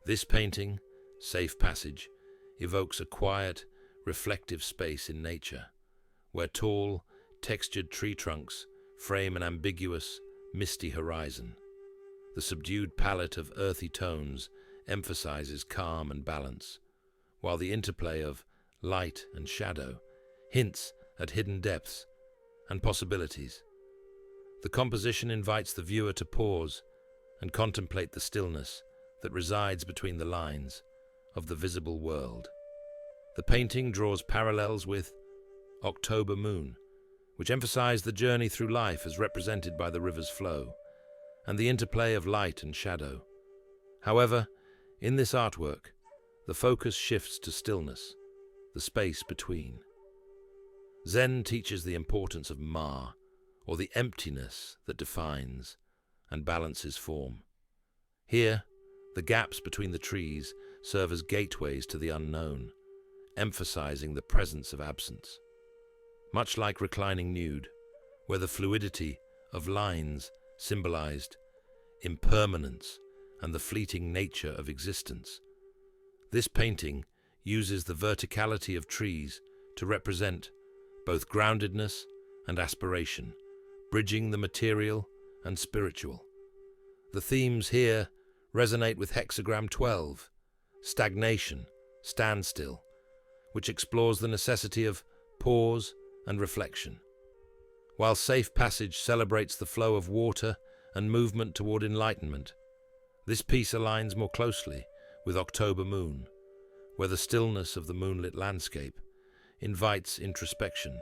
This painting, Safe Passage, evokes a quiet, reflective space in nature, where tall, textured tree trunks frame an ambiguous, misty horizon. The subdued palette of earthy tones emphasizes calm and balance, while the interplay of light and shadow hints at hidden depths and possibilities. The composition invites the viewer to pause and contemplate the stillness that resides between the lines of the visible world. The painting draws parallels with October Moon, which emphasize the journey through life as represented by the river's flow, and the interplay of light and shadow. However, in this artwork, the focus shifts to stillness, the space between. Zen teaches the importance of Ma, or the emptiness that defines and balances form. Here, the gaps between the trees serve as gateways to the unknown, emphasizing the presence of absence. Much like Reclining Nude, where the fluidity of lines symbolized impermanence and the fleeting nature of existence, this painting uses the verticality of trees to represent both groundedness and aspiration, bridging the material and spiritual. The themes here resonate with hexagram 12, stagnation, standstill, which explores the necessity of pause and reflection, while Safe Passage celebrates the flow of water and movement toward enlightenment. This piece aligns more closely with October Moon, where the stillness of the moonlit landscape invites introspection.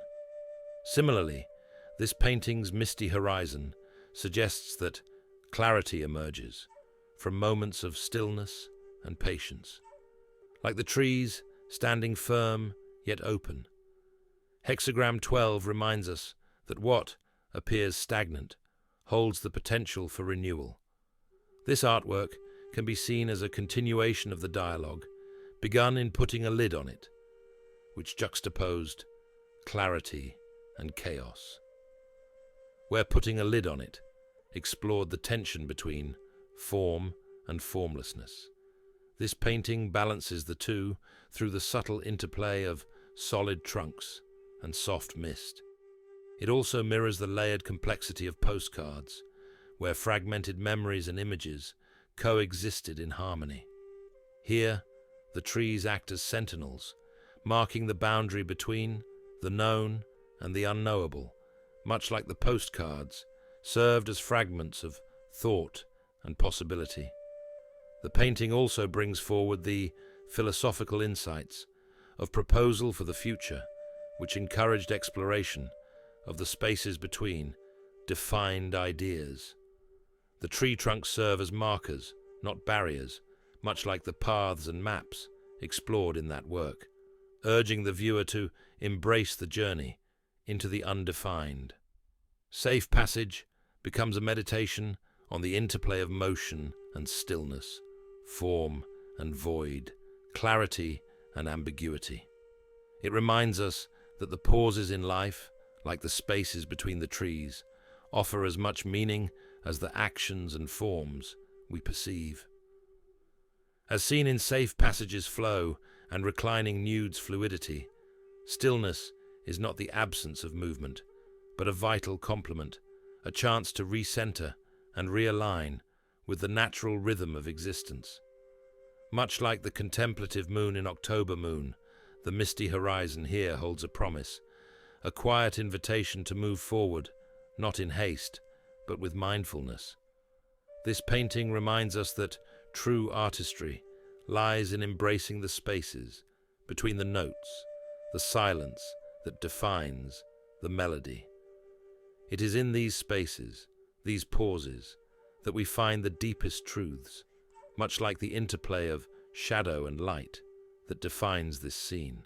Similarly, this painting's misty horizon suggests that clarity emerges from moments of stillness and patience, like the trees standing firm yet open. Hexagram 12 reminds us that what appears stagnant holds the potential for renewal. This artwork can be seen as a continuation of the dialogue begun in Putting a Lid on It, which juxtaposed clarity and chaos, where Putting a Lid on It explored the tension between form and formlessness. This painting balances the two through the subtle interplay of solid trunks and soft mist. It also mirrors the layered complexity of postcards, where fragmented memories and images coexisted in harmony. Here, the trees act as sentinels, marking the boundary between the known and the unknowable, much like the postcards served as fragments of thought and possibility. The painting also brings forward the philosophical insights of Proposal for the Future, which encouraged exploration of the spaces between defined ideas. The tree trunks serve as markers, not barriers, much like the paths and maps explored in that work, urging the viewer to embrace the journey into the undefined. Safe Passage becomes a meditation on the interplay of motion and stillness, form and void, clarity and ambiguity. It reminds us that the pauses in life, like the spaces between the trees, offer as much meaning as the actions and forms we perceive. As seen in Safe Passage's flow and Reclining Nude's fluidity, stillness is not the absence of movement, but a vital complement, a chance to recenter and realign with the natural rhythm of existence. Much like the contemplative moon in October Moon, the misty horizon here holds a promise, a quiet invitation to move forward, not in haste, but with mindfulness. This painting reminds us that true artistry lies in embracing the spaces between the notes, the silence that defines the melody. It is in these spaces, these pauses, that we find the deepest truths, much like the interplay of shadow and light that defines this scene.